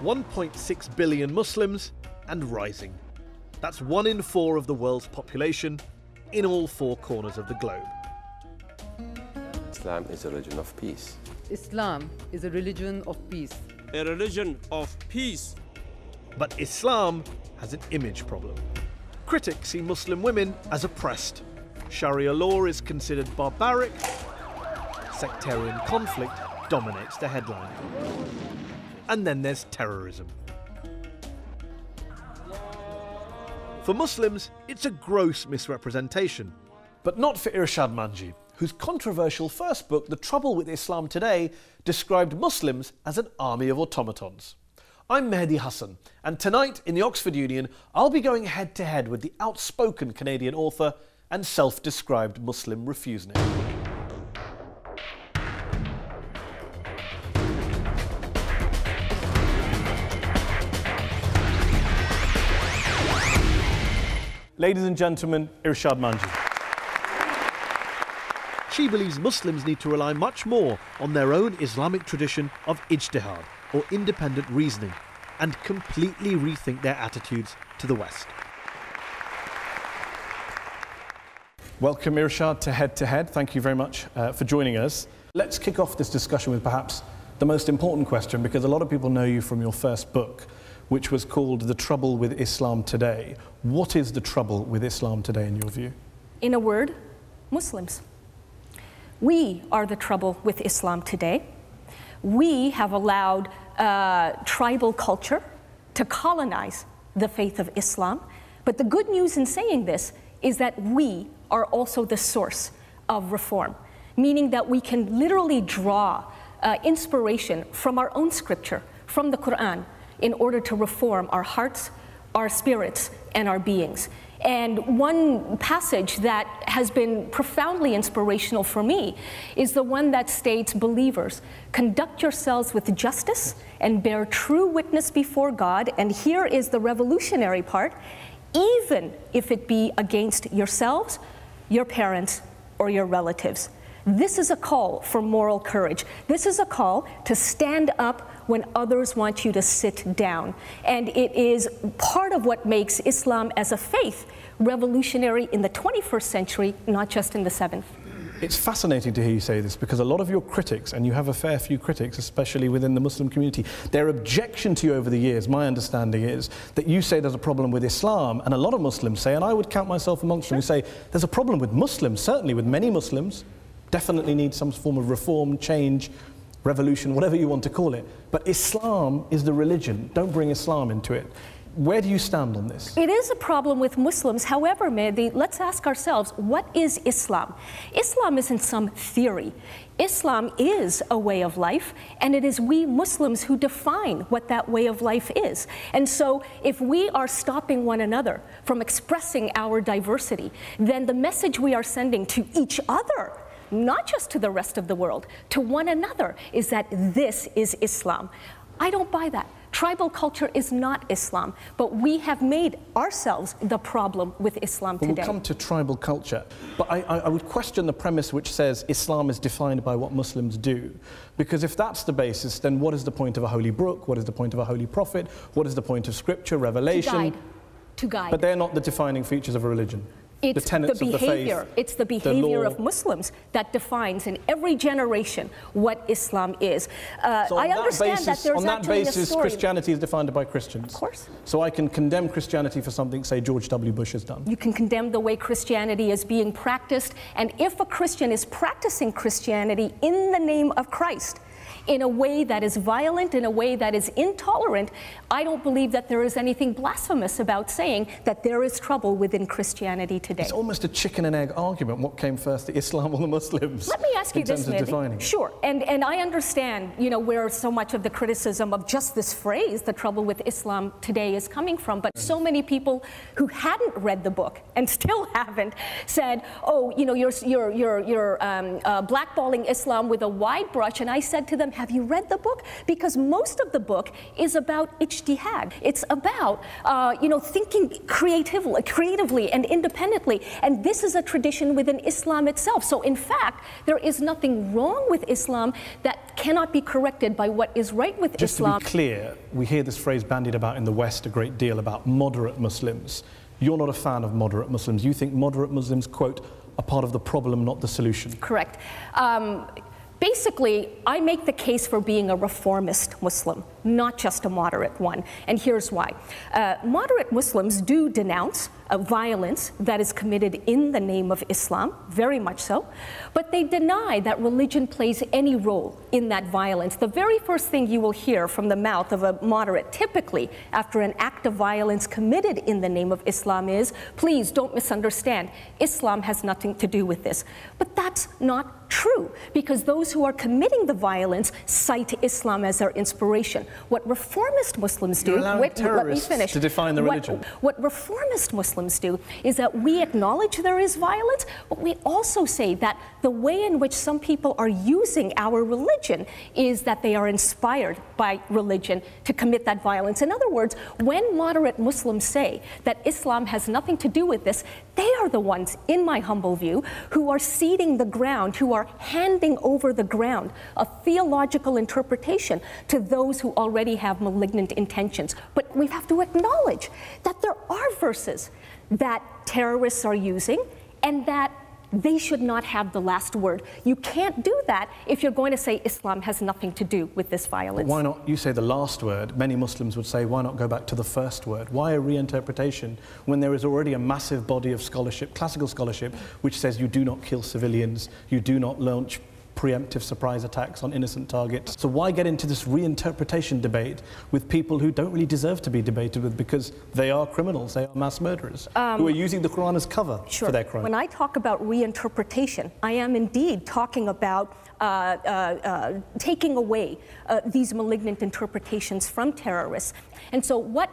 1.6 billion Muslims and rising. That's 1 in 4 of the world's population in all 4 corners of the globe. Islam is a religion of peace. Islam is a religion of peace. A religion of peace. But Islam has an image problem. Critics see Muslim women as oppressed. Sharia law is considered barbaric. Sectarian conflict dominates the headline. And then there's terrorism. For Muslims, it's a gross misrepresentation. But not for Irshad Manji, whose controversial first book, The Trouble with Islam Today, described Muslims as an army of automatons. I'm Mehdi Hasan, and tonight in the Oxford Union, I'll be going head-to-head with the outspoken Canadian author and self-described Muslim refusenik. Ladies and gentlemen, Irshad Manji. She believes Muslims need to rely much more on their own Islamic tradition of Ijtihad, or independent reasoning, and completely rethink their attitudes to the West. Welcome, Irshad, to Head to Head. Thank you very much for joining us. Let's kick off this discussion with perhaps the most important question, because a lot of people know you from your first book, which was called The Trouble with Islam Today. What is the trouble with Islam today, in your view? In a word, Muslims. We are the trouble with Islam today. We have allowed tribal culture to colonize the faith of Islam. But the good news in saying this is that we are also the source of reform, meaning that we can literally draw inspiration from our own scripture, from the Quran, in order to reform our hearts, our spirits, and our beings. And one passage that has been profoundly inspirational for me is the one that states, "Believers, conduct yourselves with justice and bear true witness before God," and here is the revolutionary part, "even if it be against yourselves, your parents, or your relatives." This is a call for moral courage. This is a call to stand up when others want you to sit down. And it is part of what makes Islam as a faith revolutionary in the 21st century, not just in the 7th. It's fascinating to hear you say this, because a lot of your critics, and you have a fair few critics, especially within the Muslim community, their objection to you over the years, my understanding is, that you say there's a problem with Islam, and a lot of Muslims say, and I would count myself amongst them, who say there's a problem with Muslims, certainly with many Muslims, definitely need some form of reform, change, revolution, whatever you want to call it. But Islam is the religion. Don't bring Islam into it. Where do you stand on this? It is a problem with Muslims. However, Mehdi, let's ask ourselves, what is Islam? Islam isn't some theory. Islam is a way of life, and it is we Muslims who define what that way of life is. And so if we are stopping one another from expressing our diversity, then the message we are sending to each other, not just to the rest of the world, to one another, is that this is Islam. I don't buy that. Tribal culture is not Islam, but we have made ourselves the problem with Islam today. We'll come to tribal culture, but I would question the premise which says Islam is defined by what Muslims do. Because if that's the basis, then what is the point of a holy book? What is the point of a holy prophet? What is the point of scripture, revelation? To guide. But they're not the defining features of a religion. It's the tenets the behavior. Of the faith, it's the behavior of Muslims that defines in every generation what Islam is. So I understand that there's on that actually basis, a story. Christianity is defined by Christians. Of course. So I can condemn Christianity for something, say, George W. Bush has done. You can condemn the way Christianity is being practiced, and if a Christian is practicing Christianity in the name of Christ, in a way that is violent, in a way that is intolerant, I don't believe that there is anything blasphemous about saying that there is trouble within Christianity today. It's almost a chicken and egg argument. What came first, the Islam or the Muslims? Let me ask you this, Mehdi. Sure, and I understand, you know, where so much of the criticism of just this phrase, the trouble with Islam today, is coming from, but so many people who hadn't read the book and still haven't said, oh, you know, you're blackballing Islam with a wide brush, and I said to to them, have you read the book? Because most of the book is about ijtihad. It's about, thinking creatively and independently. And this is a tradition within Islam itself. So in fact, there is nothing wrong with Islam that cannot be corrected by what is right with Islam. Just to be clear, we hear this phrase bandied about in the West a great deal about moderate Muslims. You're not a fan of moderate Muslims. You think moderate Muslims, quote, are part of the problem, not the solution. Correct. Basically, I make the case for being a reformist Muslim, not just a moderate one. And here's why. Moderate Muslims do denounce violence that is committed in the name of Islam, very much so, but they deny that religion plays any role in that violence. The very first thing you will hear from the mouth of a moderate, typically after an act of violence committed in the name of Islam, is, please don't misunderstand, Islam has nothing to do with this. But that's not true, because those who are committing the violence cite Islam as their inspiration. What reformist Muslims do, let me finish. To define the religion. What reformist Muslims do is that we acknowledge there is violence, but we also say that the way in which some people are using our religion is that they are inspired by religion to commit that violence. In other words, when moderate Muslims say that Islam has nothing to do with this, they are the ones, in my humble view, who are ceding the ground, who are handing over the ground of theological interpretation to those who already have malignant intentions. But we have to acknowledge that there are verses that terrorists are using and that they should not have the last word. You can't do that if you're going to say Islam has nothing to do with this violence. But why not, you say the last word, many Muslims would say, why not go back to the first word? Why a reinterpretation when there is already a massive body of scholarship, classical scholarship, which says you do not kill civilians, you do not launch preemptive surprise attacks on innocent targets. So why get into this reinterpretation debate with people who don't really deserve to be debated with, because they are criminals, they are mass murderers, who are using the Quran as cover for their crime? When I talk about reinterpretation, I am indeed talking about taking away these malignant interpretations from terrorists. And so what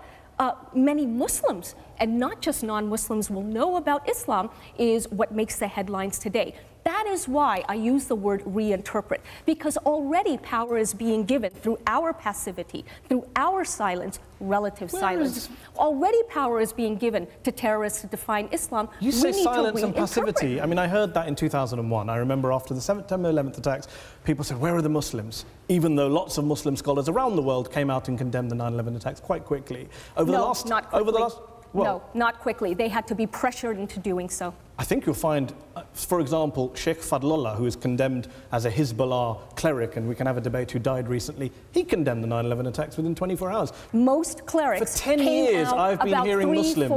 many Muslims, and not just non-Muslims, will know about Islam is what makes the headlines today. That is why I use the word reinterpret, because already power is being given through our passivity, through our silence, relative silence. Already power is being given to terrorists to define Islam. You say silence and passivity. I mean, I heard that in 2001. I remember after the September 11th attacks, people said, where are the Muslims? Even though lots of Muslim scholars around the world came out and condemned the 9/11 attacks quite quickly. Not quickly. No, not quickly. They had to be pressured into doing so. I think you'll find, for example, Sheikh Fadlullah, who is condemned as a Hezbollah cleric, and we can have a debate, who died recently, he condemned the 9/11 attacks within 24 hours. Most clerics For 10 years, I've been hearing Muslims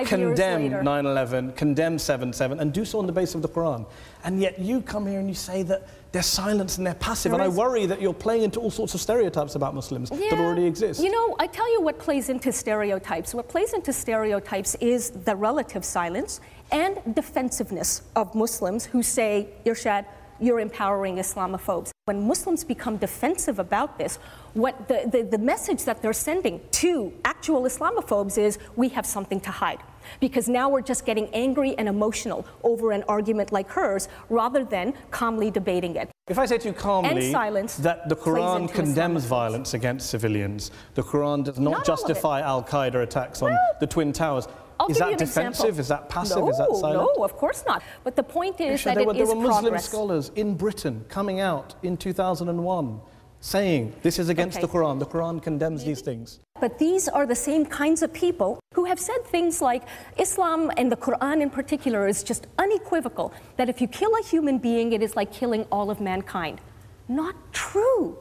condemn 9/11, condemn 7/7, and do so on the basis of the Quran. And yet you come here and you say that they're silent and they're passive, and I worry that you're playing into all sorts of stereotypes about Muslims that already exist. You know, I tell you what plays into stereotypes. What plays into stereotypes is the relative silence and defensiveness of Muslims who say, Irshad, you're empowering Islamophobes. When Muslims become defensive about this, what the message that they're sending to actual Islamophobes is, we have something to hide. Because now we're just getting angry and emotional over an argument like hers, rather than calmly debating it. If I say to you calmly that the Quran condemns violence against civilians, the Quran does not justify Al-Qaeda attacks on the Twin Towers, is that defensive? Is that passive? No, is that silent? No, of course not. But the point is that there were Muslim scholars in Britain coming out in 2001 saying this is against the Quran. The Quran condemns these things. But these are the same kinds of people who have said things like Islam and the Quran in particular is just unequivocal, that if you kill a human being, it is like killing all of mankind. Not true.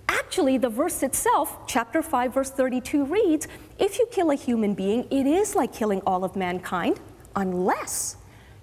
Actually, the verse itself, chapter 5, verse 32 reads, if you kill a human being, it is like killing all of mankind, unless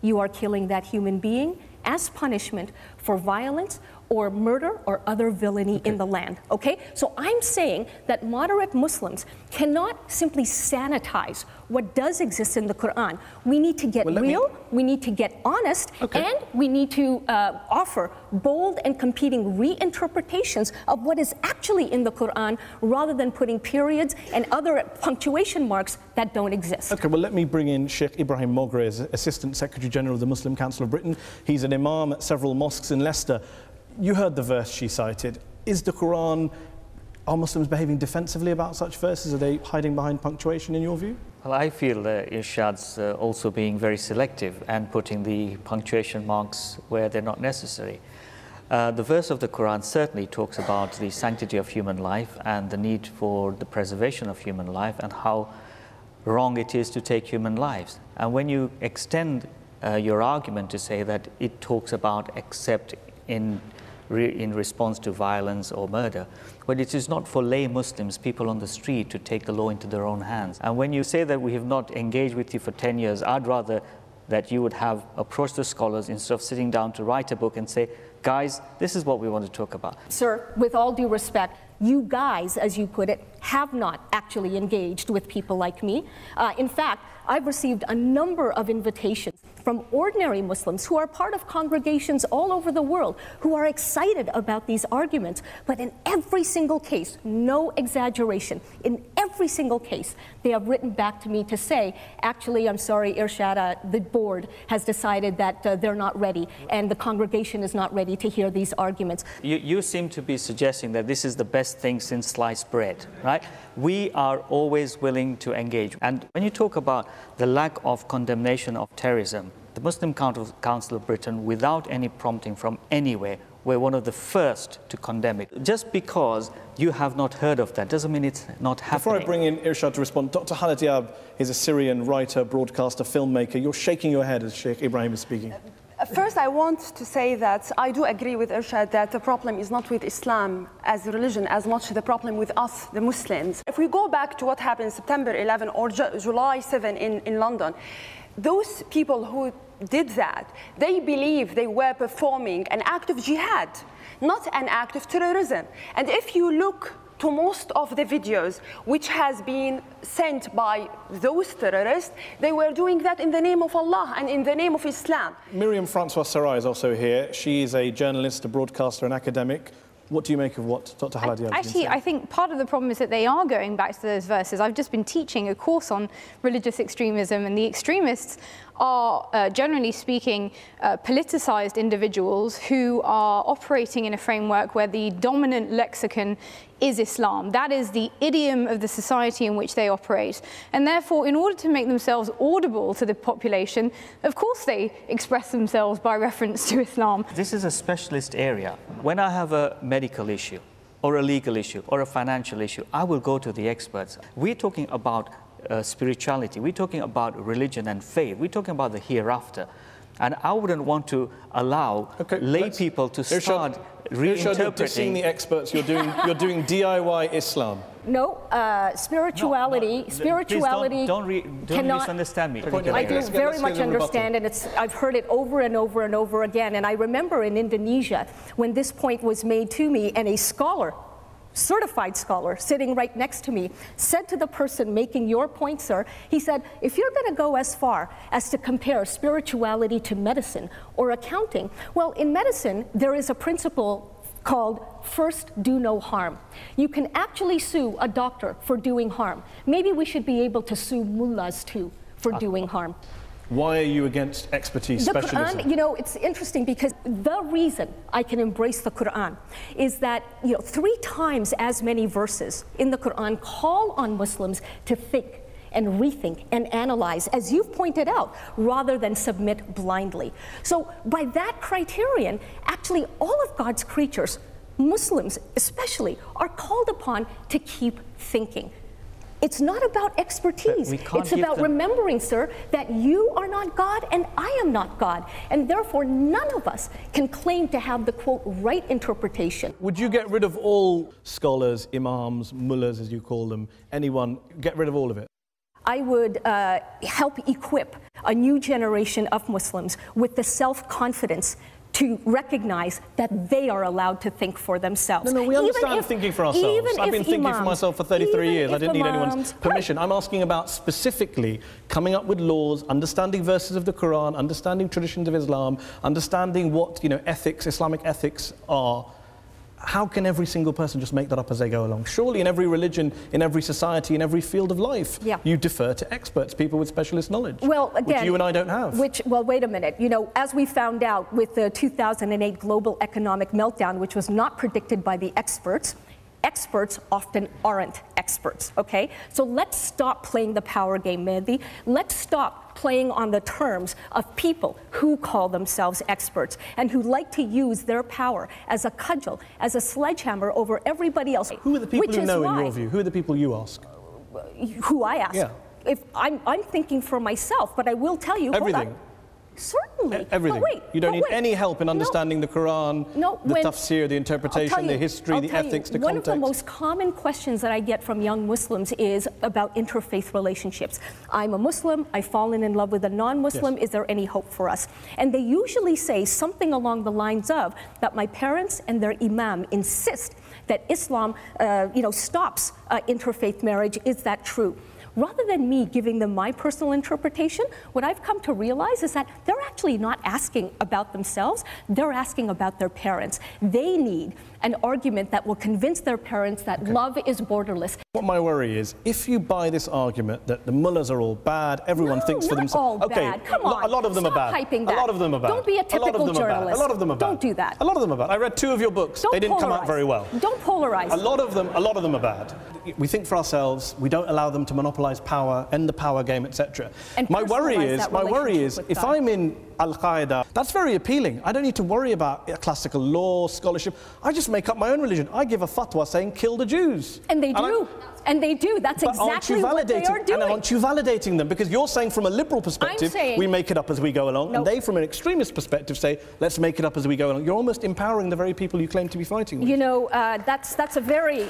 you are killing that human being as punishment for violence or murder or other villainy in the land, okay? So I'm saying that moderate Muslims cannot simply sanitize what does exist in the Quran. We need to get real, we need to get honest, and we need to offer bold and competing reinterpretations of what is actually in the Quran, rather than putting periods and other punctuation marks that don't exist. Okay, well, let me bring in Sheikh Ibrahim Mogre, as Assistant Secretary General of the Muslim Council of Britain. He's an imam at several mosques in Leicester. You heard the verse she cited. Is the Quran, are Muslims behaving defensively about such verses? Are they hiding behind punctuation in your view? Well, I feel Irshad's also being very selective and putting the punctuation marks where they're not necessary. The verse of the Quran certainly talks about the sanctity of human life and the need for the preservation of human life and how wrong it is to take human lives. And when you extend your argument to say that it talks about except in response to violence or murder, but it is not for lay Muslims, people on the street, to take the law into their own hands. And when you say that we have not engaged with you for 10 years, I'd rather that you would have approached the scholars instead of sitting down to write a book and say, guys, this is what we want to talk about. Sir, with all due respect, you guys, as you put it, have not actually engaged with people like me. In fact, I've received a number of invitations from ordinary Muslims who are part of congregations all over the world who are excited about these arguments. But in every single case, no exaggeration, in every single case, they have written back to me to say, actually, I'm sorry, Irshad, the board has decided that they're not ready and the congregation is not ready to hear these arguments. You seem to be suggesting that this is the best thing since sliced bread, right? We are always willing to engage. And when you talk about the lack of condemnation of terrorism, the Muslim Council of Britain, without any prompting from anywhere, were one of the first to condemn it. Just because you have not heard of that doesn't mean it's not happening. Before I bring in Irshad to respond, Dr. Khalid Diab is a Syrian writer, broadcaster, filmmaker. You're shaking your head as Sheikh Ibrahim is speaking. First, I want to say that I do agree with Irshad that the problem is not with Islam as a religion as much the problem with us, the Muslims. If we go back to what happened September 11 or July 7 in London, those people who did that, they believe they were performing an act of jihad, not an act of terrorism. And if you look to most of the videos which has been sent by those terrorists, they were doing that in the name of Allah and in the name of Islam. Miriam Francois Sarai is also here. She is a journalist, a broadcaster, an academic. What do you make of what Dr. Khalid Diab has been saying? Actually, I think part of the problem is that they are going back to those verses. I've just been teaching a course on religious extremism, and the extremists are, generally speaking, politicized individuals who are operating in a framework where the dominant lexicon is Islam. That is the idiom of the society in which they operate. And therefore, in order to make themselves audible to the population, of course they express themselves by reference to Islam. This is a specialist area. When I have a medical issue, or a legal issue, or a financial issue, I will go to the experts. We're talking about spirituality, we're talking about religion and faith, we're talking about the hereafter. And I wouldn't want to allow lay people to start reinterpreting. You're dissing the experts. You're doing DIY Islam. No, spirituality. Spirituality. Don't misunderstand me. I do very much understand, and I've heard it over and over and over again. And I remember in Indonesia when this point was made to me, and a scholar, certified scholar, sitting right next to me, said to the person making your point, sir, he said, if you're going to go as far as to compare spirituality to medicine or accounting, well, in medicine, there is a principle called first do no harm. You can actually sue a doctor for doing harm. Maybe we should be able to sue mullahs too for doing harm. Why are you against expertise, specialism? The Quran, you know, it's interesting because the reason I can embrace the Quran is that, 3 times as many verses in the Quran call on Muslims to think and rethink and analyze, as you've pointed out, rather than submit blindly. So by that criterion, actually all of God's creatures, Muslims especially, are called upon to keep thinking. It's not about expertise. It's about remembering, sir, that you are not God and I am not God. And therefore, none of us can claim to have the, quote, right interpretation. Would you get rid of all scholars, imams, mullahs, as you call them, anyone, get rid of all of it? I would help equip a new generation of Muslims with the self-confidence to recognize that they are allowed to think for themselves. No, we understand thinking for ourselves. I've been thinking for myself for 33 years. I didn't need anyone's permission. I'm asking about specifically coming up with laws, understanding verses of the Quran, understanding traditions of Islam, understanding what, ethics, Islamic ethics are. how can every single person just make that up as they go along? Surely in every religion, in every society, in every field of life, you defer to experts, people with specialist knowledge, well, again, which you and I don't have. Well, wait a minute. You know, as we found out with the 2008 global economic meltdown, which was not predicted by the experts, experts often aren't experts, okay? So let's stop playing the power game, Mehdi. Let's stop playing on the terms of people who call themselves experts and who like to use their power as a cudgel, as a sledgehammer over everybody else. Who are the people who know, in your view? Who are the people you ask? Who I ask? Yeah. If I'm thinking for myself, but I will tell you. Everything. Certainly. Everything. But wait, you don't need any help in understanding the Quran, the tafsir, the interpretation, the history, the ethics, the context. One of the most common questions that I get from young Muslims is about interfaith relationships. I'm a Muslim, I've fallen in love with a non-Muslim, is there any hope for us? And they usually say something along the lines of that my parents and their imam insist that Islam stops interfaith marriage. Is that true? Rather than me giving them my personal interpretation, what I've come to realize is that they're actually not asking about themselves, they're asking about their parents. They need an argument that will convince their parents that love is borderless. What my worry is, if you buy this argument that the mullahs are all bad, everyone thinks for themselves. All bad. Come on. A lot of them are bad. Hyping that. A lot of them are bad. Don't be a typical journalist. A lot of them are bad. Don't do that. A lot of them are bad. I read 2 of your books. They didn't come out very well. Don't polarize. A lot of them are bad. We think for ourselves. We don't allow them to monopolize power, end the power game, etc. My worry is, if I'm in Al-Qaeda, that's very appealing. I don't need to worry about classical law, scholarship. I just make up my own religion. I give a fatwa saying kill the Jews. And they do. And they do. That's exactly what they are doing. And aren't you validating them? Because you're saying from a liberal perspective, we make it up as we go along. And they, from an extremist perspective, say, let's make it up as we go along. You're almost empowering the very people you claim to be fighting with. You know, that's a very...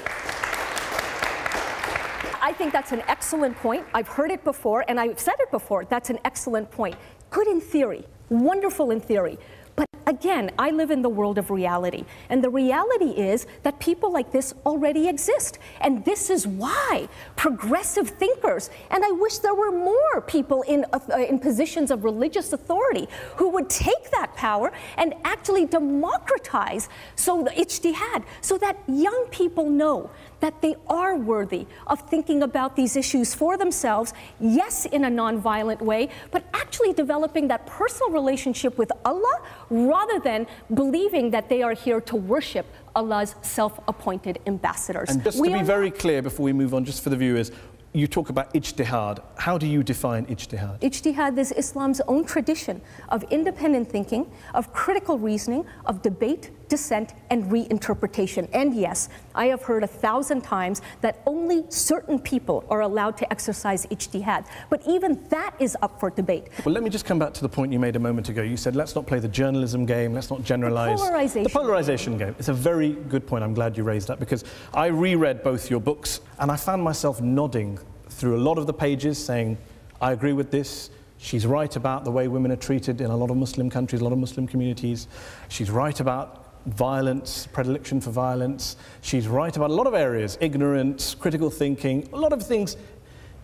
I think that's an excellent point. I've heard it before, and I've said it before. That's an excellent point. Good in theory. Wonderful in theory. But again, I live in the world of reality. And the reality is that people like this already exist. And this is why progressive thinkers, and I wish there were more people in positions of religious authority who would take that power and actually democratize the Ijtihad, so that young people know that they are worthy of thinking about these issues for themselves, yes, in a non-violent way, but actually developing that personal relationship with Allah rather than believing that they are here to worship Allah's self-appointed ambassadors. And just to be very clear before we move on, just for the viewers, you talk about ijtihad. How do you define ijtihad? Ijtihad is Islam's own tradition of independent thinking, of critical reasoning, of debate, dissent, and reinterpretation. And yes, I have heard 1,000 times that only certain people are allowed to exercise ijtihad. But even that is up for debate. Well, let me just come back to the point you made a moment ago. You said, let's not play the journalism game, let's not generalize. The polarization game. It's a very good point. I'm glad you raised that, because I reread both your books and I found myself nodding through a lot of the pages saying, I agree with this. She's right about the way women are treated in a lot of Muslim countries, a lot of Muslim communities. She's right about violence, predilection for violence. She's right about a lot of areas, ignorance, critical thinking, a lot of things.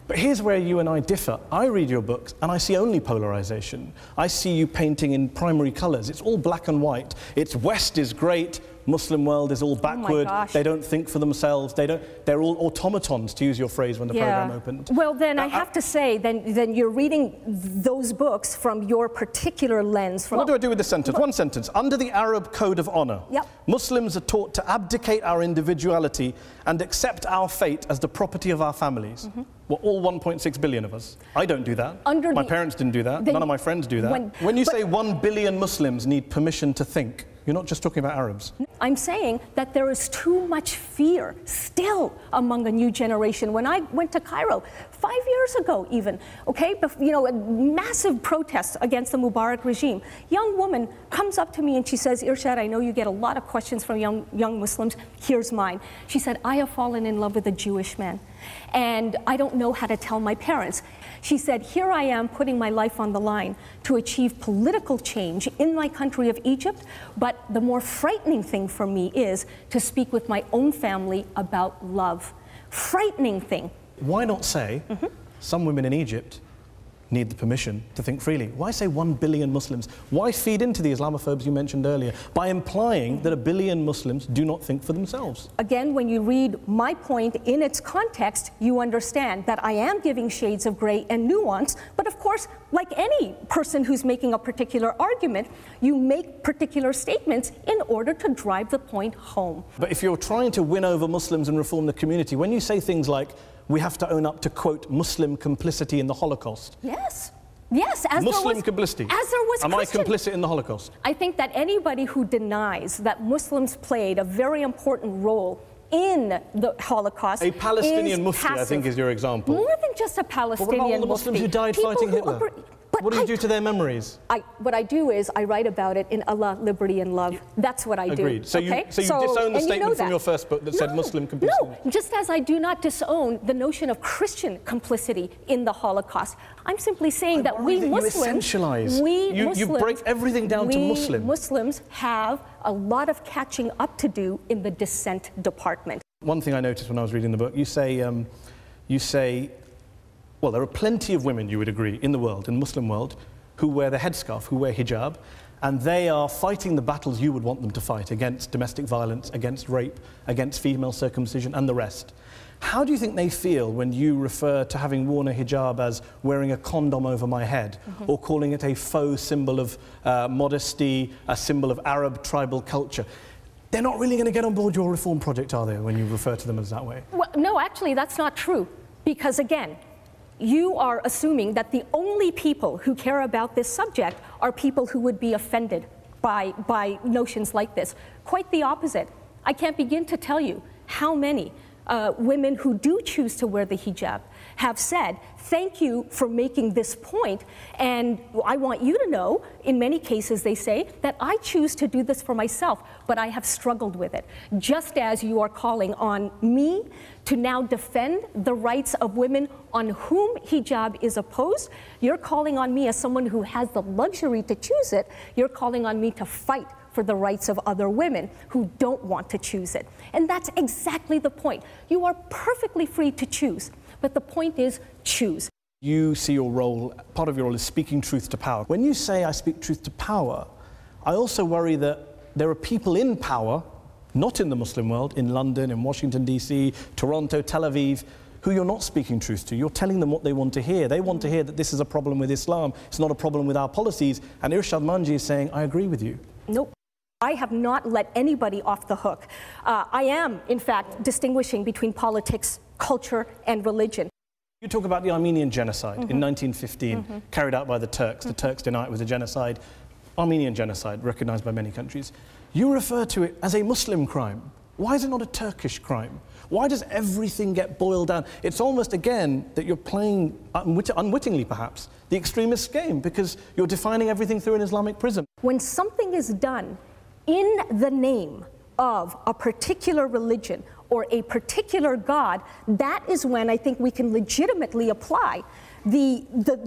But here's where you and I differ. I read your books and I see only polarization. I see you painting in primary colors. It's all black and white. It's West is great, Muslim world is all backward. They don't think for themselves. They're all automatons, to use your phrase when the program opened. Well, then I have to say, then you're reading those books from your particular lens. What do I do with this sentence? One sentence. Under the Arab code of honor, Muslims are taught to abdicate our individuality and accept our fate as the property of our families. We're all 1.6 billion of us. I don't do that. My parents didn't do that. None of my friends do that. When you say 1 billion Muslims need permission to think, you're not just talking about Arabs. I'm saying that there is too much fear still among a new generation. When I went to Cairo 5 years ago even, a massive protest against the Mubarak regime, young woman comes up to me and she says, Irshad, I know you get a lot of questions from young Muslims. Here's mine. She said, I have fallen in love with a Jewish man and I don't know how to tell my parents. She said, here I am putting my life on the line to achieve political change in my country of Egypt, but the more frightening thing for me is to speak with my own family about love. Frightening thing. Why not say, some women in Egypt need the permission to think freely. Why say 1 billion Muslims? Why feed into the Islamophobes you mentioned earlier by implying that 1 billion Muslims do not think for themselves? Again, when you read my point in its context, you understand that I am giving shades of gray and nuance, but of course, like any person who's making a particular argument, you make particular statements in order to drive the point home. But if you're trying to win over Muslims and reform the community, when you say things like, we have to own up to, quote, Muslim complicity in the Holocaust. Yes. Yes, as Muslim complicity. As there was Am Christian. I complicit in the Holocaust? I think that anybody who denies that Muslims played a very important role in the Holocaust A Palestinian mufti, passive. I think, is your example. More than just a Palestinian What about all the Muslims mufti. who died People fighting who Hitler? What do you do to their memories? What I do is I write about it in Allah, Liberty and Love. That's what I do. Agreed. So you disown the statement from your first book that said Muslim complicity? No, just as I do not disown the notion of Christian complicity in the Holocaust. I'm simply saying that we Muslims, you break everything down to Muslim. Muslims have a lot of catching up to do in the dissent department. One thing I noticed when I was reading the book, you say, well, there are plenty of women, you would agree, in the world, in the Muslim world, who wear the headscarf, who wear hijab, and they are fighting the battles you would want them to fight against domestic violence, against rape, against female circumcision, and the rest. How do you think they feel when you refer to having worn a hijab as wearing a condom over my head, or calling it a faux symbol of modesty, a symbol of Arab tribal culture? They're not really going to get on board your reform project, are they, when you refer to them as that way? Well, no, actually, that's not true. Because again, you are assuming that the only people who care about this subject are people who would be offended by notions like this. Quite the opposite. I can't begin to tell you how many women who do choose to wear the hijab have said, thank you for making this point, and I want you to know, in many cases they say, that I choose to do this for myself, but I have struggled with it. Just as you are calling on me to now defend the rights of women on whom hijab is opposed, you're calling on me as someone who has the luxury to choose it, you're calling on me to fight for the rights of other women who don't want to choose it. And that's exactly the point. You are perfectly free to choose, but the point is choose. You see your role, part of your role is speaking truth to power. When you say I speak truth to power, I also worry that there are people in power, not in the Muslim world, in London, in Washington, D.C., Toronto, Tel Aviv, who you're not speaking truth to. You're telling them what they want to hear. They want to hear that this is a problem with Islam, it's not a problem with our policies, and Irshad Manji is saying, I agree with you. Nope. I have not let anybody off the hook. I am, in fact, distinguishing between politics, culture, and religion. You talk about the Armenian genocide in 1915, carried out by the Turks. The Turks deny it was a genocide. Armenian genocide, recognized by many countries. You refer to it as a Muslim crime. Why is it not a Turkish crime? Why does everything get boiled down? It's almost, again, that you're playing, unwittingly perhaps, the extremist game, because you're defining everything through an Islamic prism. When something is done in the name of a particular religion or a particular God, that is when I think we can legitimately apply the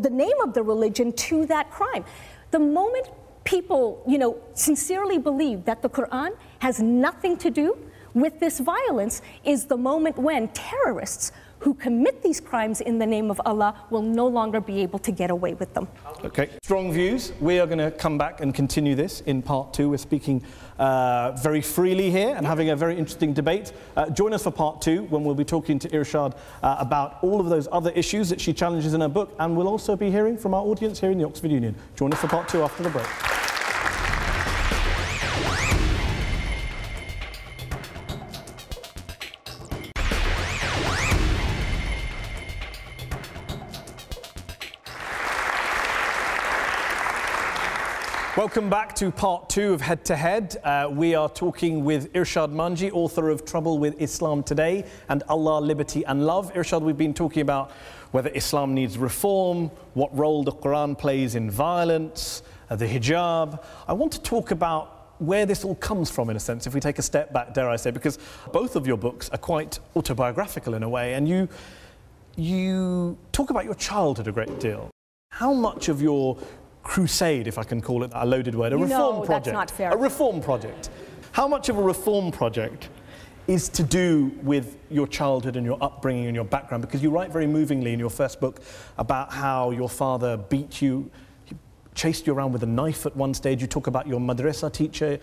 name of the religion to that crime. The moment people, sincerely believe that the Quran has nothing to do with this violence is the moment when terrorists who commit these crimes in the name of Allah will no longer be able to get away with them. Okay, strong views. We are going to come back and continue this in part 2. We're speaking very freely here and having a very interesting debate. Join us for part 2 when we'll be talking to Irshad about all of those other issues that she challenges in her book, and we'll also be hearing from our audience here in the Oxford Union. Join us for part 2 after the break. Welcome back to part 2 of Head to Head. We are talking with Irshad Manji, author of Trouble with Islam Today and Allah, Liberty and Love. Irshad, we've been talking about whether Islam needs reform, what role the Quran plays in violence, the hijab. I want to talk about where this all comes from, in a sense, if we take a step back, dare I say, because both of your books are quite autobiographical in a way, and you talk about your childhood a great deal. How much of your crusade, if I can call it a loaded word, a reform project. That's not fair. A reform project. How much of a reform project is to do with your childhood and your upbringing and your background, because you write very movingly in your first book about how your father beat you, he chased you around with a knife at one stage. You talk about your madrasa teacher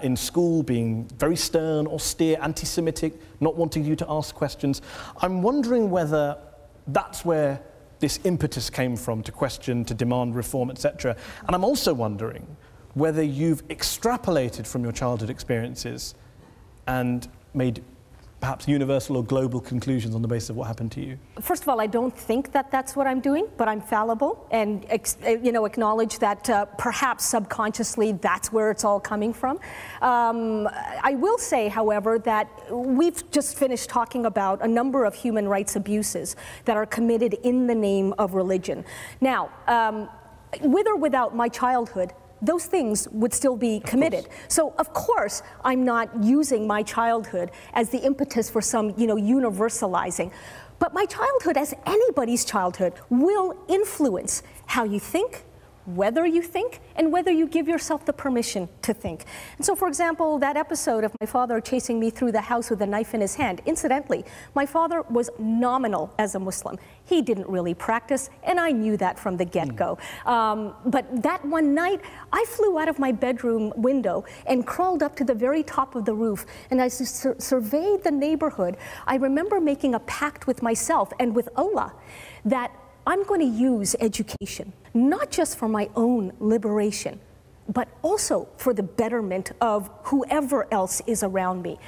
in school being very stern, austere, anti-Semitic, not wanting you to ask questions. I'm wondering whether that's where this impetus came from, to question, to demand reform, etc. And I'm also wondering whether you've extrapolated from your childhood experiences and made perhaps universal or global conclusions on the basis of what happened to you. First of all, I don't think that that's what I'm doing, but I'm fallible and acknowledge that perhaps subconsciously that's where it's all coming from. I will say, however, that we've just finished talking about a number of human rights abuses that are committed in the name of religion. Now, with or without my childhood, those things would still be committed. So, of course, I'm not using my childhood as the impetus for some, universalizing. But my childhood, as anybody's childhood, will influence how you think, whether you think, and whether you give yourself the permission to think. And so, for example, that episode of my father chasing me through the house with a knife in his hand, incidentally, my father was nominal as a Muslim. He didn't really practice, and I knew that from the get-go. But that one night, I flew out of my bedroom window and crawled up to the very top of the roof, and as I surveyed the neighborhood, I remember making a pact with myself and with Allah that I'm going to use education, not just for my own liberation, but also for the betterment of whoever else is around me.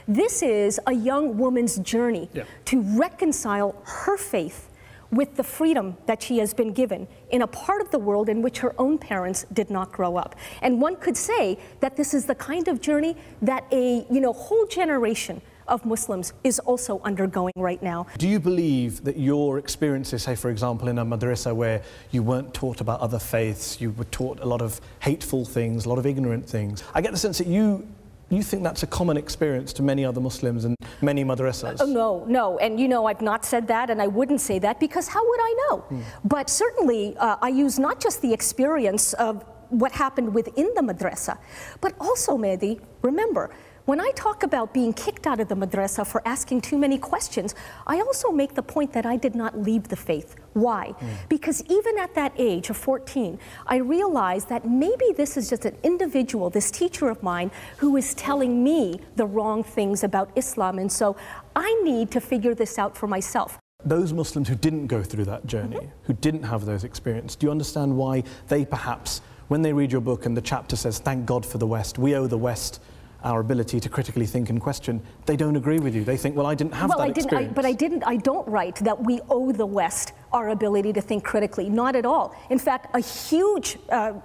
This is a young woman's journey to reconcile her faith with the freedom that she has been given in a part of the world in which her own parents did not grow up. And one could say that this is the kind of journey that a whole generation of Muslims is also undergoing right now. Do you believe that your experiences, say for example in a madrasa where you weren't taught about other faiths, you were taught a lot of hateful things, a lot of ignorant things, I get the sense that you think that's a common experience to many other Muslims and many madrasas? No, and I've not said that, and I wouldn't say that, because how would I know? But certainly I use not just the experience of what happened within the madrasa, but also, Mehdi, remember, when I talk about being kicked out of the madrasa for asking too many questions, I also make the point that I did not leave the faith. Why? Because even at that age of 14, I realized that maybe this is just an individual, this teacher of mine, who is telling me the wrong things about Islam, and so I need to figure this out for myself. Those Muslims who didn't go through that journey, who didn't have those experiences, do you understand why they perhaps, when they read your book and the chapter says, "Thank God for the West, we owe the West our ability to critically think and question," they don't agree with you? They think, well, I didn't have that experience. I don't write that we owe the West our ability to think critically. Not at all. In fact, a huge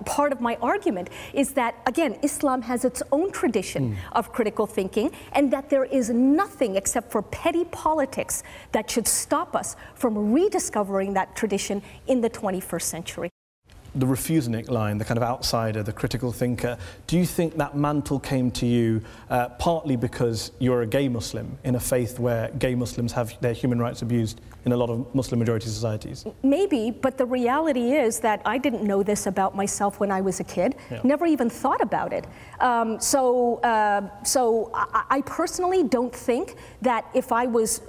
part of my argument is that, again, Islam has its own tradition of critical thinking, and that there is nothing except for petty politics that should stop us from rediscovering that tradition in the 21st century. The refusenic line, the kind of outsider, the critical thinker, do you think that mantle came to you partly because you're a gay Muslim in a faith where gay Muslims have their human rights abused in a lot of Muslim majority societies? Maybe, but the reality is that I didn't know this about myself when I was a kid, never even thought about it. So I personally don't think that if I was,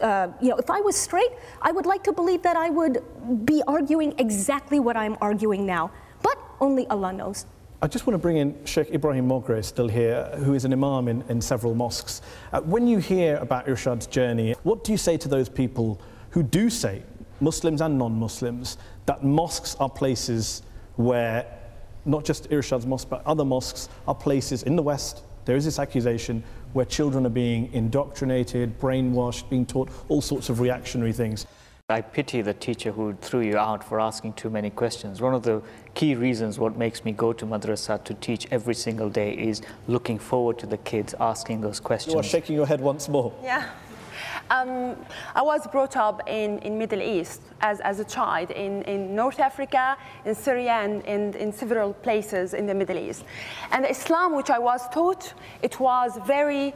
if I was straight, I would like to believe that I would be arguing exactly what I'm arguing now. But only Allah knows. I just want to bring in Sheikh Ibrahim Mogre, still here, who is an imam in several mosques. When you hear about Irshad's journey, what do you say to those people who do say, Muslims and non-Muslims, that mosques are places where, not just Irshad's mosque, but other mosques are places in the West, there is this accusation, where children are being indoctrinated, brainwashed, being taught all sorts of reactionary things? I pity the teacher who threw you out for asking too many questions. One of the key reasons what makes me go to madrasa to teach every single day is looking forward to the kids asking those questions. You are shaking your head once more. Yeah. I was brought up in Middle East as a child, in North Africa, in Syria, and in several places in the Middle East. And Islam, which I was taught, it was very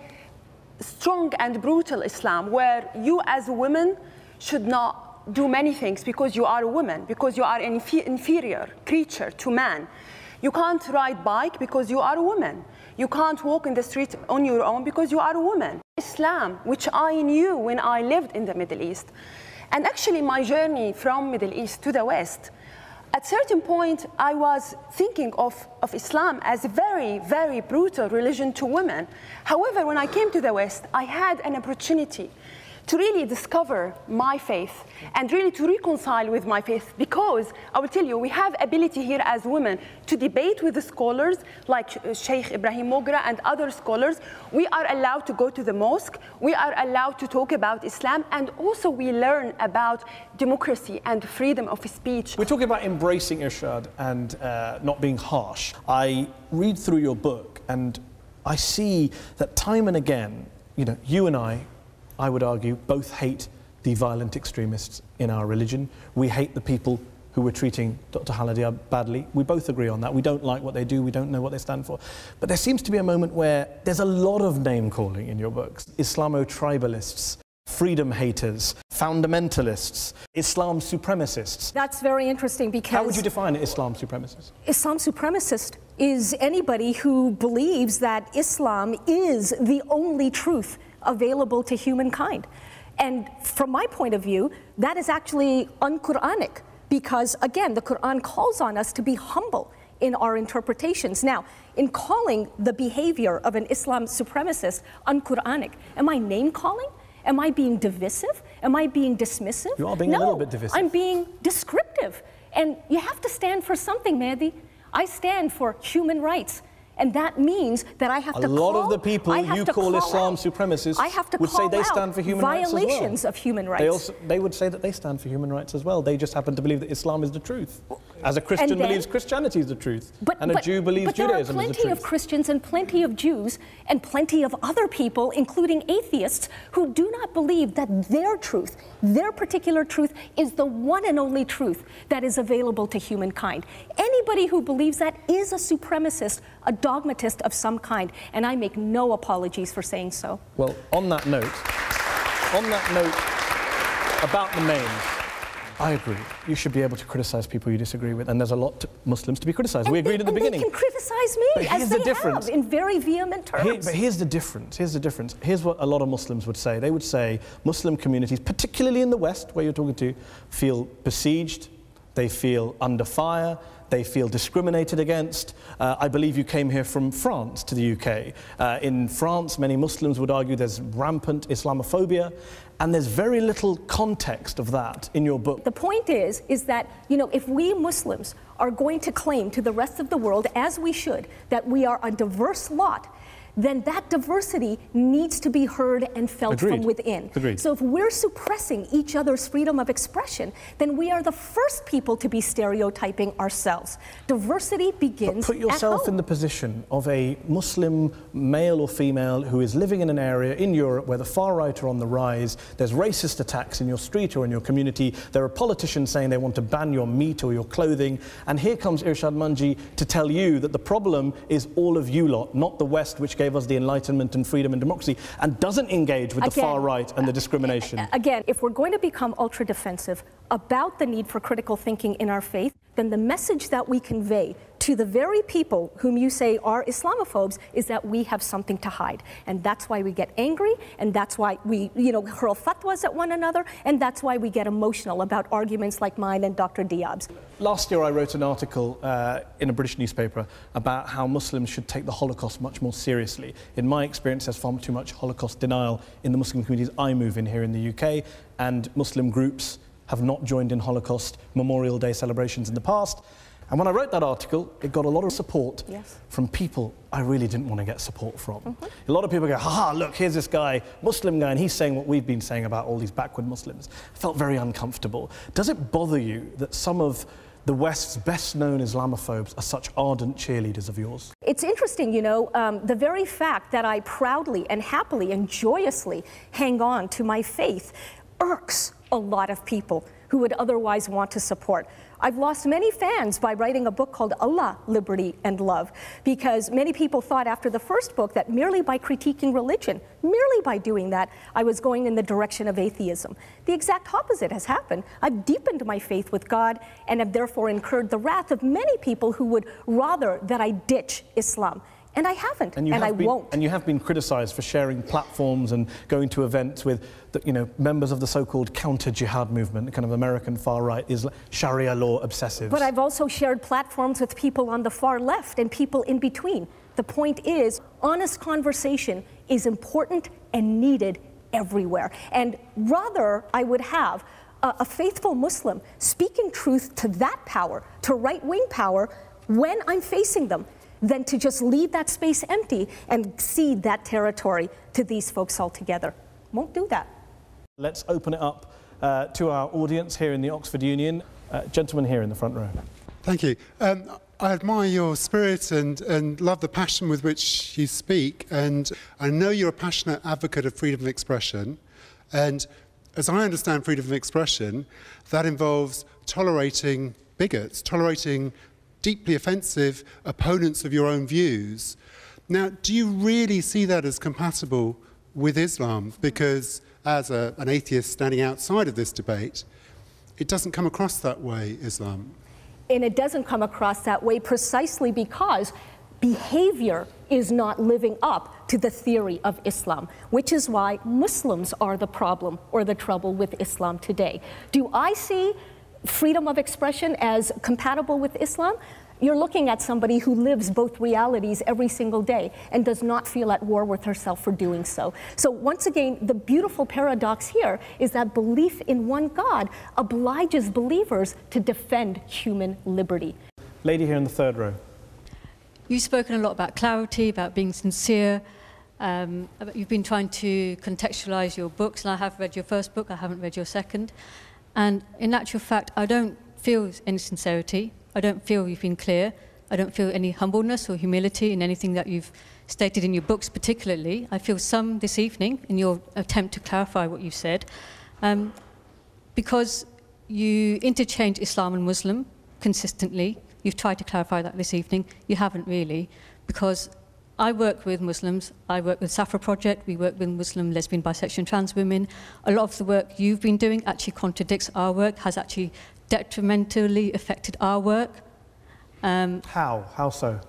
strong and brutal Islam, where you as a woman should not do many things because you are a woman, because you are an inferior creature to man. You can't ride bike because you are a woman. You can't walk in the street on your own because you are a woman. Islam, which I knew when I lived in the Middle East. And actually my journey from Middle East to the West, at a certain point I was thinking of Islam as a very, very brutal religion to women. However, when I came to the West, I had an opportunity to really discover my faith and really to reconcile with my faith, because I will tell you, we have ability here as women to debate with the scholars like Sheikh Ibrahim Mogra and other scholars. We are allowed to go to the mosque, we are allowed to talk about Islam, and also we learn about democracy and freedom of speech. We're talking about embracing Irshad and not being harsh. I read through your book and I see that time and again, you know, you and I would argue, both hate the violent extremists in our religion. We hate the people who were treating Dr. Haladiab badly. We both agree on that. We don't like what they do. We don't know what they stand for. But there seems to be a moment where there's a lot of name-calling in your books. Islamo-tribalists, freedom haters, fundamentalists, Islam supremacists. That's very interesting because... How would you define an Islam supremacist? Islam supremacist is anybody who believes that Islam is the only truth available to humankind. And from my point of view, that is actually un-Quranic, because again, the Quran calls on us to be humble in our interpretations. Now, in calling the behavior of an Islam supremacist un-Quranic, am I name-calling? Am I being divisive? Am I being dismissive? You are being a little bit divisive. I'm being descriptive. And you have to stand for something, Mehdi. I stand for human rights. And that means that I have to call... A lot of the people you call Islam supremacists would say they stand for human rights as well. Violations of human rights. They would say that they stand for human rights as well. They just happen to believe that Islam is the truth. As a Christian believes Christianity is the truth. And a Jew believes Judaism is the truth. But there are plenty of Christians and plenty of Jews and plenty of other people, including atheists, who do not believe that their truth, their particular truth, is the one and only truth that is available to humankind. Anybody who believes that is a supremacist, a dogmatist of some kind, and I make no apologies for saying so. Well, on that note about the names, I agree. You should be able to criticize people you disagree with, and there's a lot of Muslims to be criticized. We agreed at the beginning. They can criticize me, as they have, in very vehement terms. But here's the difference. Here's what a lot of Muslims would say. They would say Muslim communities, particularly in the West, where you're talking to, feel besieged, they feel under fire, they feel discriminated against. I believe you came here from France to the UK. In France, many Muslims would argue there's rampant Islamophobia, and there's very little context of that in your book. The point is that, you know, if we Muslims are going to claim to the rest of the world, as we should, that we are a diverse lot, then that diversity needs to be heard and felt from within. So if we're suppressing each other's freedom of expression, then we are the first people to be stereotyping ourselves. Diversity begins at home. Put yourself in the position of a Muslim male or female who is living in an area in Europe where the far right are on the rise, there's racist attacks in your street or in your community, there are politicians saying they want to ban your meat or your clothing, and here comes Irshad Manji to tell you that the problem is all of you lot, not the West, which gave us the Enlightenment and freedom and democracy, and doesn't engage with the far right and the discrimination. Again, if we're going to become ultra-defensive about the need for critical thinking in our faith, then the message that we convey to the very people whom you say are Islamophobes is that we have something to hide. And that's why we get angry, and that's why we, hurl fatwas at one another, and that's why we get emotional about arguments like mine and Dr. Diab's. Last year I wrote an article in a British newspaper about how Muslims should take the Holocaust much more seriously. In my experience, there's far too much Holocaust denial in the Muslim communities I move in here in the UK, and Muslim groups have not joined in Holocaust Memorial Day celebrations in the past. And when I wrote that article, it got a lot of support from people I really didn't want to get support from. A lot of people go, haha, look, here's this guy, Muslim guy, and he's saying what we've been saying about all these backward Muslims. I felt very uncomfortable. Does it bother you that some of the West's best-known Islamophobes are such ardent cheerleaders of yours? It's interesting, the very fact that I proudly and happily and joyously hang on to my faith irks a lot of people who would otherwise want to support. I've lost many fans by writing a book called Allah, Liberty and Love, because many people thought after the first book that merely by critiquing religion, merely by doing that, I was going in the direction of atheism. The exact opposite has happened. I've deepened my faith with God and have therefore incurred the wrath of many people who would rather that I ditch Islam. And I haven't, and I won't. And you have been criticised for sharing platforms and going to events with, members of the so-called counter-jihad movement, the kind of American far-right, Sharia law obsessives. But I've also shared platforms with people on the far left and people in between. The point is, honest conversation is important and needed everywhere. And rather, I would have a faithful Muslim speaking truth to that power, to right-wing power, when I'm facing them, than to just leave that space empty and cede that territory to these folks altogether. Won't do that. Let's open it up to our audience here in the Oxford Union. Gentleman here in the front row. Thank you. I admire your spirit and love the passion with which you speak, and I know you're a passionate advocate of freedom of expression, and as I understand freedom of expression, that involves tolerating bigots, tolerating deeply offensive opponents of your own views. Now, do you really see that as compatible with Islam? Because as an atheist standing outside of this debate, it doesn't come across that way, Islam. And it doesn't come across that way precisely because behavior is not living up to the theory of Islam, which is why Muslims are the problem or the trouble with Islam today. Do I see freedom of expression as compatible with Islam? You're looking at somebody who lives both realities every single day and does not feel at war with herself for doing so. So once again, the beautiful paradox here is that belief in one God obliges believers to defend human liberty. Lady here in the third row. You've spoken a lot about clarity, about being sincere. You've been trying to contextualize your books, and I have read your first book, I haven't read your second. And in actual fact, I don't feel any sincerity. I don't feel you've been clear. I don't feel any humbleness or humility in anything that you've stated in your books particularly. I feel some this evening in your attempt to clarify what you've said. Because you interchange Islam and Muslim consistently. You've tried to clarify that this evening. You haven't really, because I work with Muslims. I work with Safra Project. We work with Muslim, lesbian, bisexual, and trans women. A lot of the work you've been doing actually contradicts our work, has actually detrimentally affected our work. How? How so?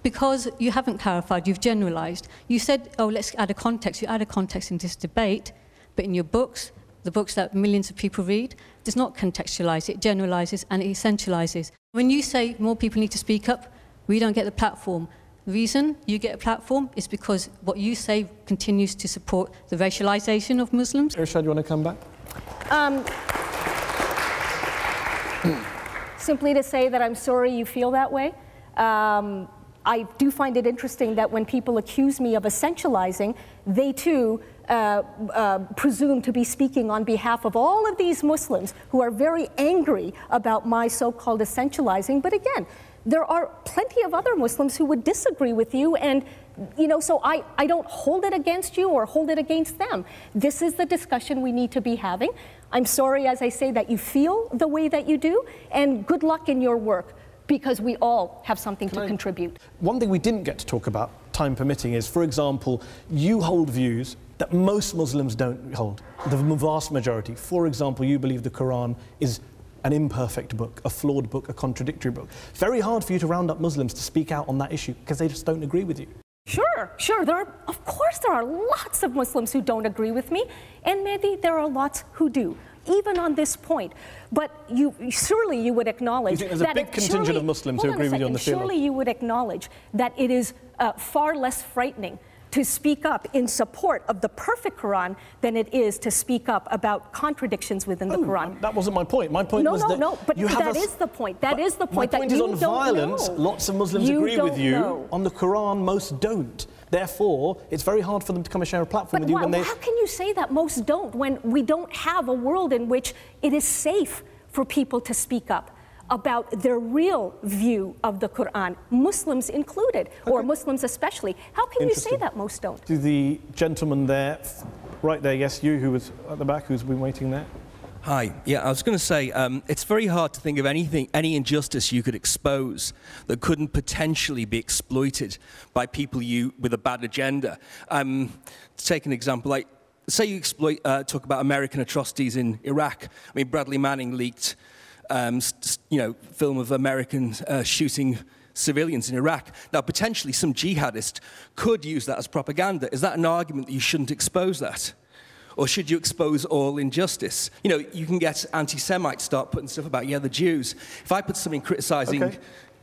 Because you haven't clarified, you've generalized. You said, oh, let's add a context. You add a context in this debate, but in your books, the books that millions of people read, does not contextualize, it generalizes and it essentializes. When you say more people need to speak up, we don't get the platform. The reason you get a platform is because what you say continues to support the racialization of Muslims. Irshad, you want to come back? Simply to say that I'm sorry you feel that way. I do find it interesting that when people accuse me of essentializing, they too presume to be speaking on behalf of all of these Muslims who are very angry about my so-called essentializing. But again, there are plenty of other Muslims who would disagree with you, and so I don't hold it against you or hold it against them. This is the discussion we need to be having. I'm sorry, as I say, that you feel the way that you do, and good luck in your work, because we all have something to contribute. One thing we didn't get to talk about, time permitting, is, for example, you hold views that most Muslims don't hold, the vast majority. For example, you believe the Quran is an imperfect book, a flawed book, a contradictory book. Very hard for you to round up Muslims to speak out on that issue because they just don't agree with you. Sure. Of course there are lots of Muslims who don't agree with me, and Mehdi, there are lots who do, even on this point. But surely you would acknowledge that there's a big contingent of Muslims who agree with you on the theology. Surely you would acknowledge that it is far less frightening to speak up in support of the perfect Quran than it is to speak up about contradictions within the Quran. That wasn't my point. My point was that but that is the point. That is the point. My point is on violence. Lots of Muslims agree with you. On the Quran, most don't. Therefore, it's very hard for them to come and share a platform with you when they... How can you say that most don't when we don't have a world in which it is safe for people to speak up about their real view of the Quran, Muslims included, or Muslims especially? How can you say that most don't? To the gentleman there, right there, yes, you who was at the back, who's been waiting there. Hi. Yeah, I was going to say, it's very hard to think of any injustice you could expose that couldn't potentially be exploited by people with a bad agenda. To take an example, like, say you talk about American atrocities in Iraq. I mean, Bradley Manning leaked, film of Americans shooting civilians in Iraq. Now, potentially some jihadist could use that as propaganda. Is that an argument that you shouldn't expose that? Or should you expose all injustice? You know, you can get anti-Semites start putting stuff about, yeah, the Jews. If I put something criticizing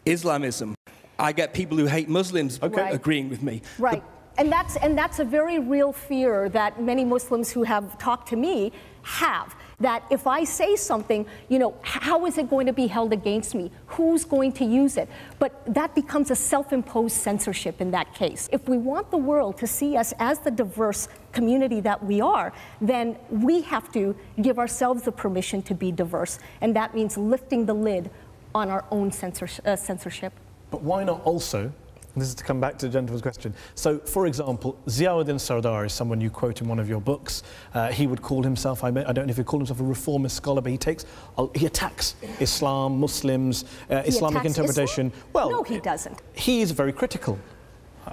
Islamism, I get people who hate Muslims agreeing with me. Right. And that's a very real fear that many Muslims who have talked to me have. That if I say something, you know, how is it going to be held against me? Who's going to use it? But that becomes a self-imposed censorship in that case. If we want the world to see us as the diverse community that we are, then we have to give ourselves the permission to be diverse. And that means lifting the lid on our own censorship. But why not also, and this is to come back to the gentleman's question. So, for example, Ziauddin Sardar is someone you quote in one of your books. He would call himself, I don't know if he called himself a reformist scholar, but he attacks Islam, Muslims, Islamic interpretation. Islam? Well, no, he doesn't. He is very critical.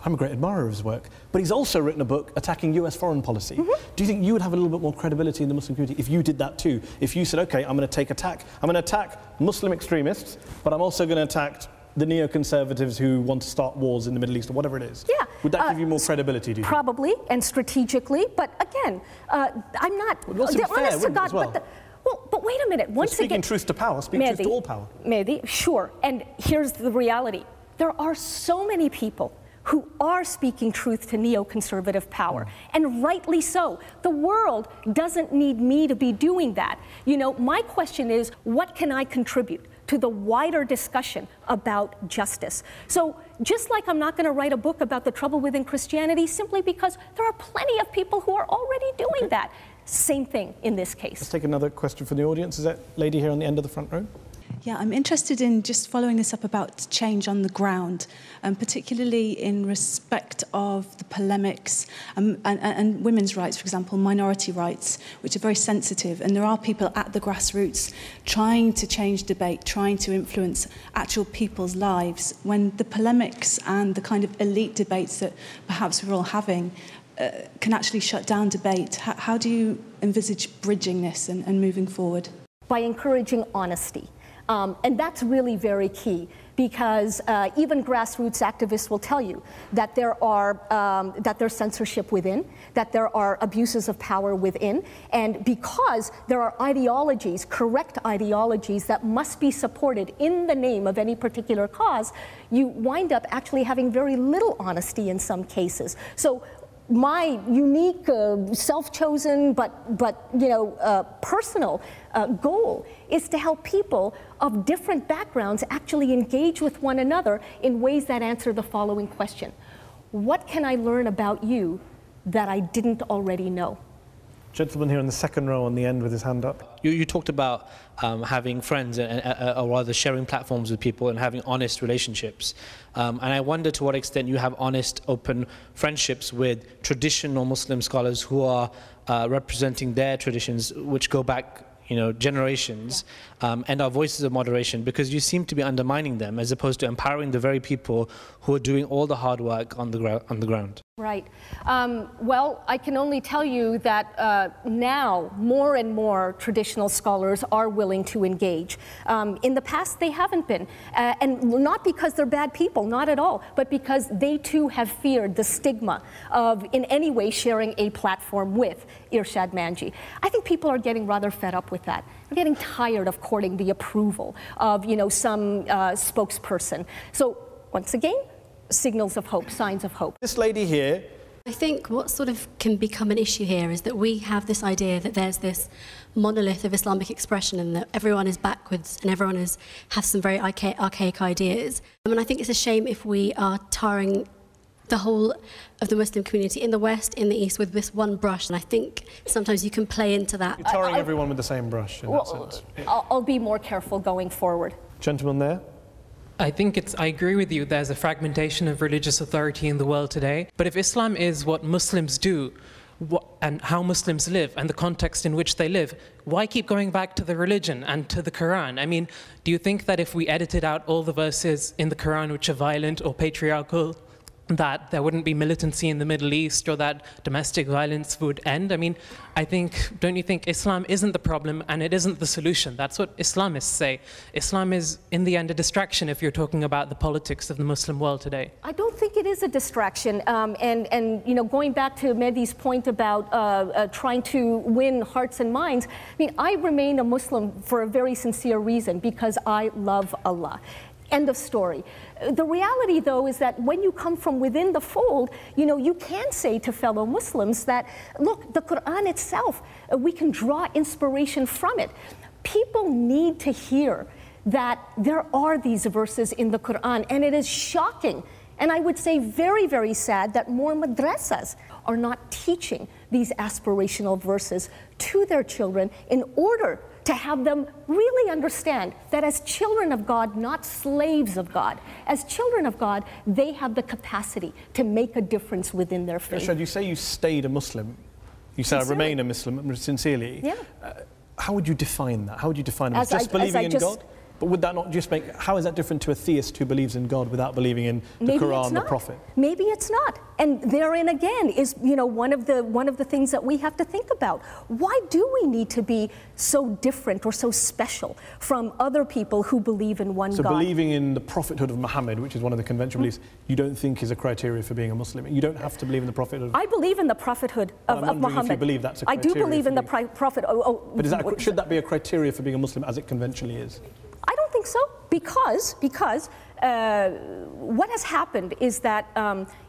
I'm a great admirer of his work, but he's also written a book attacking US foreign policy. Do you think you would have a little bit more credibility in the Muslim community if you did that too? If you said, okay, I'm going to attack Muslim extremists, but I'm also going to attack the neoconservatives who want to start wars in the Middle East or whatever it is. Yeah. Would that give you more credibility, do you think? Probably, and strategically, but again, I'm not... Well, honest to God, well. But wait a minute. Once speaking truth to power, speak truth to all power. Mehdi, sure. And here's the reality. There are so many people who are speaking truth to neoconservative power, and rightly so. The world doesn't need me to be doing that. You know, my question is, what can I contribute to the wider discussion about justice? So just like I'm not going to write a book about the trouble within Christianity simply because there are plenty of people who are already doing that. Same thing in this case. Let's take another question from the audience. Is that lady here on the end of the front row? Yeah, I'm interested in just following this up about change on the ground, particularly in respect of the polemics and women's rights, for example, minority rights, which are very sensitive. And there are people at the grassroots trying to change debate, trying to influence actual people's lives, when the polemics and the kind of elite debates that perhaps we're all having can actually shut down debate. How do you envisage bridging this and moving forward? By encouraging honesty. And that's really very key, because even grassroots activists will tell you that there's censorship within, that there are abuses of power within, and because there are ideologies, correct ideologies, that must be supported in the name of any particular cause, you wind up actually having very little honesty in some cases. So my unique, self-chosen, but personal goal is to help people of different backgrounds actually engage with one another in ways that answer the following question: what can I learn about you that I didn't already know? Gentleman here in the second row on the end with his hand up. You talked about having friends or rather sharing platforms with people and having honest relationships. And I wonder to what extent you have honest, open friendships with traditional Muslim scholars who are representing their traditions, which go back generations, and are voices of moderation, because you seem to be undermining them as opposed to empowering the very people who are doing all the hard work on the ground. Right. Well, I can only tell you that now more and more traditional scholars are willing to engage. In the past, they haven't been. And not because they're bad people, not at all, but because they too have feared the stigma of in any way sharing a platform with Irshad Manji. I think people are getting rather fed up with that. They're getting tired of courting the approval of, some spokesperson. So once again, signals of hope, signs of hope. This lady here. I think what sort of can become an issue here is that we have this idea that there's this monolith of Islamic expression and that everyone is backwards and everyone has some very archaic ideas. And I think it's a shame if we are tarring the whole of the Muslim community in the West, in the East, with this one brush. And I think sometimes you can play into that. You're tarring everyone with the same brush in that sense. I'll be more careful going forward. Gentleman there. I think I agree with you, there's a fragmentation of religious authority in the world today. But if Islam is what Muslims do, and how Muslims live, and the context in which they live, why keep going back to the religion and to the Quran? I mean, do you think that if we edited out all the verses in the Quran which are violent or patriarchal that there wouldn't be militancy in the Middle East or that domestic violence would end. I mean, don't you think Islam isn't the problem and it isn't the solution? That's what Islamists say. Islam is, in the end, a distraction if you're talking about the politics of the Muslim world today. I don't think it is a distraction. And you know, going back to Mehdi's point about trying to win hearts and minds, I mean, I remain a Muslim for a very sincere reason, because I love Allah. End of story. The reality, though, is that when you come from within the fold, you know, you can say to fellow Muslims that, look, the Quran itself, we can draw inspiration from it. People need to hear that there are these verses in the Quran, and it is shocking, and I would say very, very sad, that more madrasas are not teaching these aspirational verses to their children in order to have them really understand that as children of God, not slaves of God, as children of God, they have the capacity to make a difference within their faith. Irshad, you say you stayed a Muslim. You say I remain a Muslim sincerely. Yeah. How would you define that? How would you define it? Just believing in God? But would that not just make, how is that different to a theist who believes in God without believing in the Quran, the Prophet? Maybe it's not. And therein again is, you know, one of the things that we have to think about. Why do we need to be so different or so special from other people who believe in one God? So believing in the prophethood of Muhammad, which is one of the conventional beliefs, you don't think is a criteria for being a Muslim? You don't have to believe in the prophethood? I believe in the prophethood of Muhammad. If you believe that's a I criteria. do believe in the prophet. But is that, should that be a criteria for being a Muslim as it conventionally is? I don't think so, because what has happened is that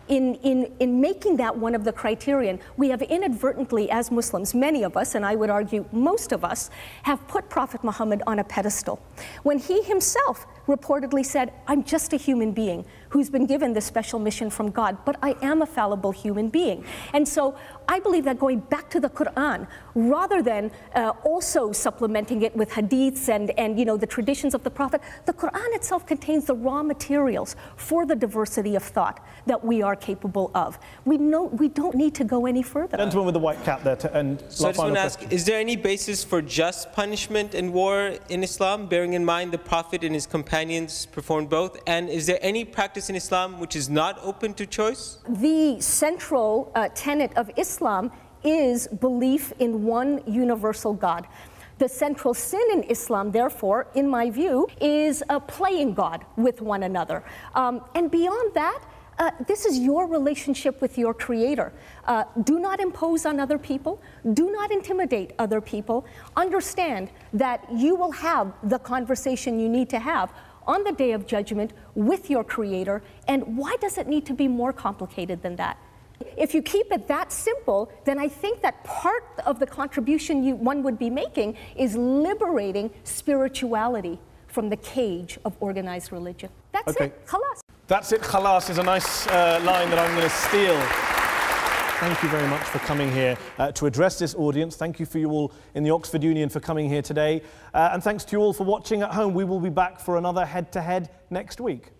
in making that one of the criterion, we have inadvertently, as Muslims, many of us, and I would argue most of us, have put Prophet Muhammad on a pedestal, when he himself reportedly said, I'm just a human being who's been given this special mission from God, but I am a fallible human being. And so I believe that going back to the Quran, rather than also supplementing it with hadiths and you know, the traditions of the Prophet, the Quran itself contains the raw materials for the diversity of thought that we are capable of. We don't need to go any further. Gentleman with the white cap there, so I just want to ask, is there any basis for just punishment and war in Islam, bearing in mind the Prophet and his companions performed both? And is there any practice in Islam which is not open to choice? The central tenet of Islam is belief in one universal God. The central sin in Islam, therefore, in my view, is playing God with one another. And beyond that, this is your relationship with your Creator. Do not impose on other people. Do not intimidate other people. Understand that you will have the conversation you need to have on the Day of Judgment with your Creator. And why does it need to be more complicated than that? If you keep it that simple, then I think that part of the contribution one would be making is liberating spirituality from the cage of organized religion. That's it. Khalas. That's it. Khalas is a nice line that I'm going to steal. Thank you very much for coming here to address this audience. Thank you for you all in the Oxford Union for coming here today. And thanks to you all for watching at home. We will be back for another head-to-head next week.